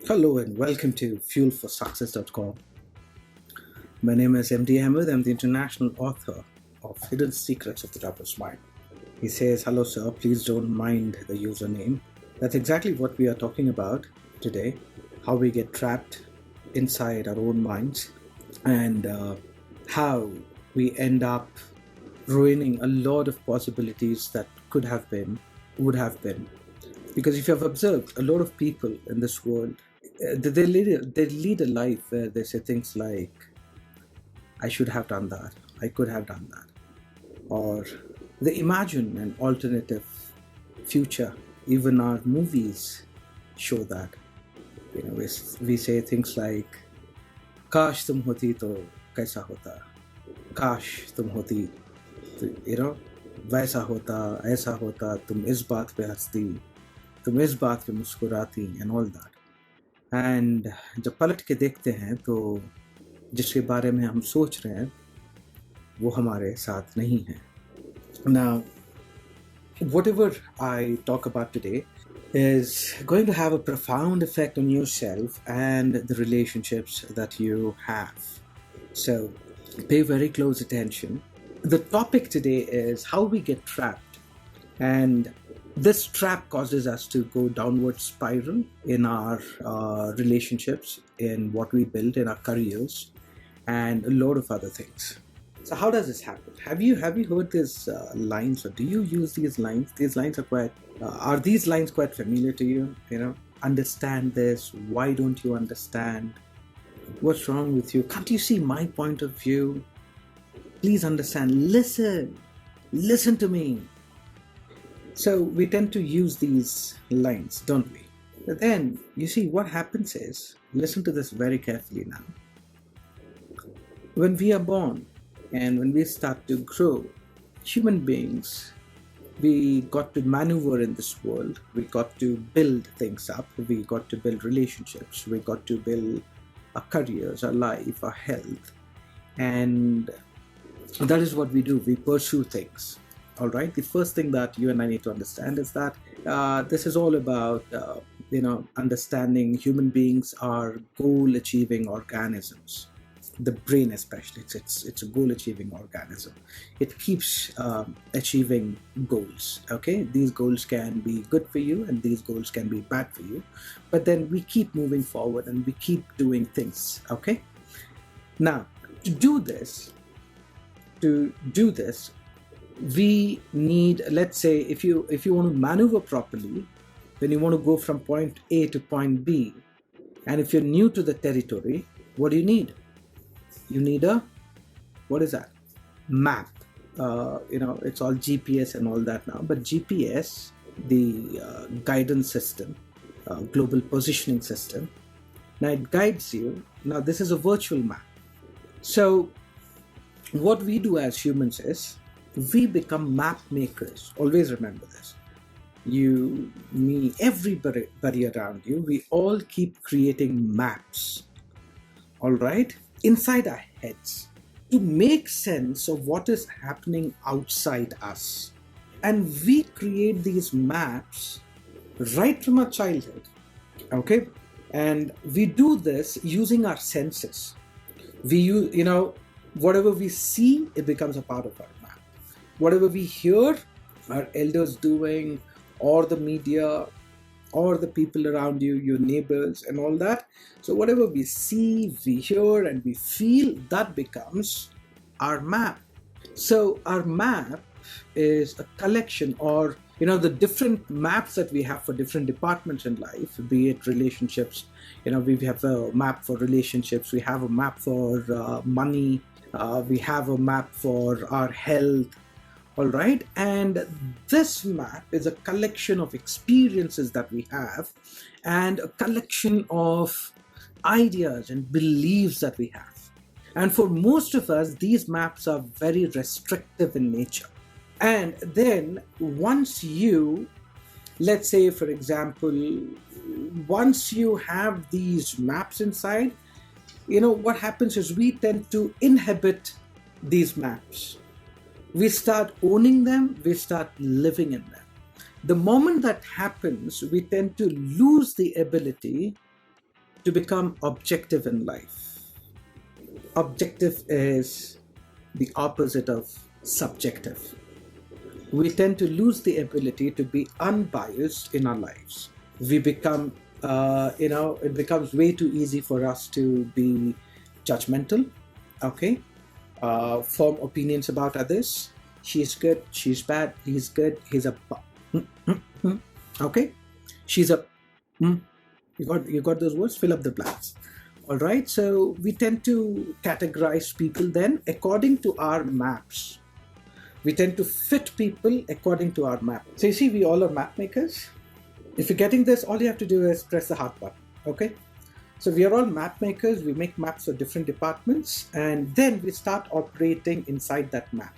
Hello and welcome to fuelforsuccess.com. My name is MD Ahmed. I'm the international author of Hidden Secrets of the Rapper's Mind. He says, "Hello, sir. Please don't mind the username." That's exactly what we are talking about today, how we get trapped inside our own minds and how we end up ruining a lot of possibilities that could have been, would have been. Because if you have observed, a lot of people in this world, they lead a life where they say things like, I should have done that, I could have done that. Or they imagine an alternative future. Even our movies show that. We say things like, Kash tum hoti to kaisa hota. Kash tum hoti, वैसा होता ऐसा होता तुम इस बात पे हंसती तुम इस बात पे मुस्कुराती एंड ऑल दैट एंड जब पलट के देखते हैं तो जिसके बारे में हम सोच रहे हैं वो हमारे साथ नहीं है. Now, whatever I talk about today is going to have a profound effect on yourself and the relationships that you have. So pay very close attention. The topic today is how we get trapped, and this trap causes us to go downward spiral in our relationships, in what we build, in our careers, and a lot of other things. So how does this happen? Have you heard these lines, or do you use these lines? These lines are these lines quite familiar to you? Understand this. Why don't you understand? What's wrong with you? Can't you see my point of view? Please understand. Listen to me. So we tend to use these lines, don't we? But then you see what happens is, listen to this very carefully now. When we are born and when we start to grow, human beings, we got to maneuver in this world. We got to build things up. We got to build relationships. We got to build our careers, our life, our health. And that is what we do. We pursue things. All right. The first thing that you and I need to understand is that this is all about, understanding human beings are goal-achieving organisms. The brain, especially, it's a goal-achieving organism. It keeps achieving goals. Okay, these goals can be good for you, and these goals can be bad for you. But then we keep moving forward, and we keep doing things. Okay. Now, to do this, we need, let's say, if you want to maneuver properly, when you want to go from point A to point B, and if you're new to the territory, what do you need? You need what is that? Map. It's all GPS and all that now, but GPS, the guidance system, global positioning system, now it guides you. Now this is a virtual map. So what we do as humans is we become map makers. Always remember this. You, me, everybody around you, we all keep creating maps. All right? Inside our heads to make sense of what is happening outside us. And we create these maps right from our childhood. Okay? And we do this using our senses. We use, whatever we see, it becomes a part of our map. Whatever we hear our elders doing, or the media, or the people around you, your neighbors and all that. So whatever we see, we hear, and we feel, that becomes our map. So our map is a collection, or the different maps that we have for different departments in life, be it relationships. We have a map for relationships, we have a map for money, we have a map for our health. All right, and this map is a collection of experiences that we have, and a collection of ideas and beliefs that we have. And for most of us, these maps are very restrictive in nature. And then once you, let's say, for example, once you have these maps inside, what happens is we tend to inhabit these maps. We start owning them, we start living in them. The moment that happens, we tend to lose the ability to become objective in life. Objective is the opposite of subjective. We tend to lose the ability to be unbiased in our lives. We become, it becomes way too easy for us to be judgmental, okay? Form opinions about others. She's good, she's bad, he's good, he's a. Okay? She's a. You got those words? Fill up the blanks. All right, so we tend to categorize people then according to our maps. We tend to fit people according to our map. So you see, we all are map makers. If you're getting this, all you have to do is press the heart button, okay? So we are all map makers. We make maps for different departments, and then we start operating inside that map.